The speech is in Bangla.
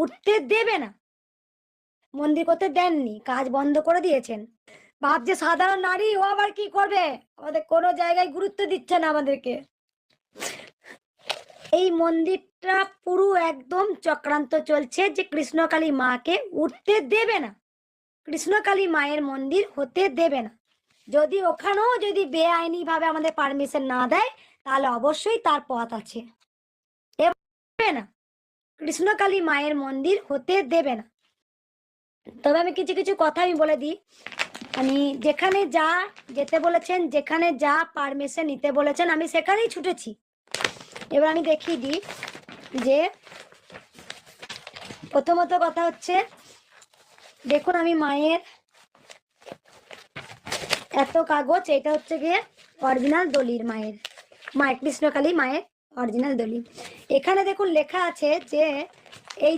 উঠতে দেবে না, মন্দির করতে দেননি, কাজ বন্ধ করে দিয়েছেন। ভাবছে সাধারণ নারী, ও আবার কি করবে, আমাদের কোনো জায়গায় গুরুত্ব দিচ্ছে না আমাদেরকে। এই মন্দিরটা পুরো একদম চক্রান্ত চলছে যে কৃষ্ণকালী মাকে উঠতে দেবে না, কৃষ্ণকালী মায়ের মন্দির হতে দেবে না। যদি ওখানেও যদি বেআইনি ভাবে আমাদের পারমিশন না দেয়, তাহলে অবশ্যই তার পথ আছে। না, কৃষ্ণকালী মায়ের মন্দির হতে দেবে না। তবে আমি কিছু কিছু কথা আমি বলে দিই। আমি যেখানে যা যেতে বলেছেন, যেখানে যা পারমিশন নিতে বলেছেন, আমি সেখানেই ছুটেছি। এবার আমি দেখিয়ে দিই যে প্রথমত কথা হচ্ছে, দেখুন আমি মায়ের এত কাগজ, এটা হচ্ছে গিয়ে অরিজিনাল দলিল মায়ের কৃষ্ণকালী মায়ের অরিজিনাল দলিল। এখানে দেখুন লেখা আছে যে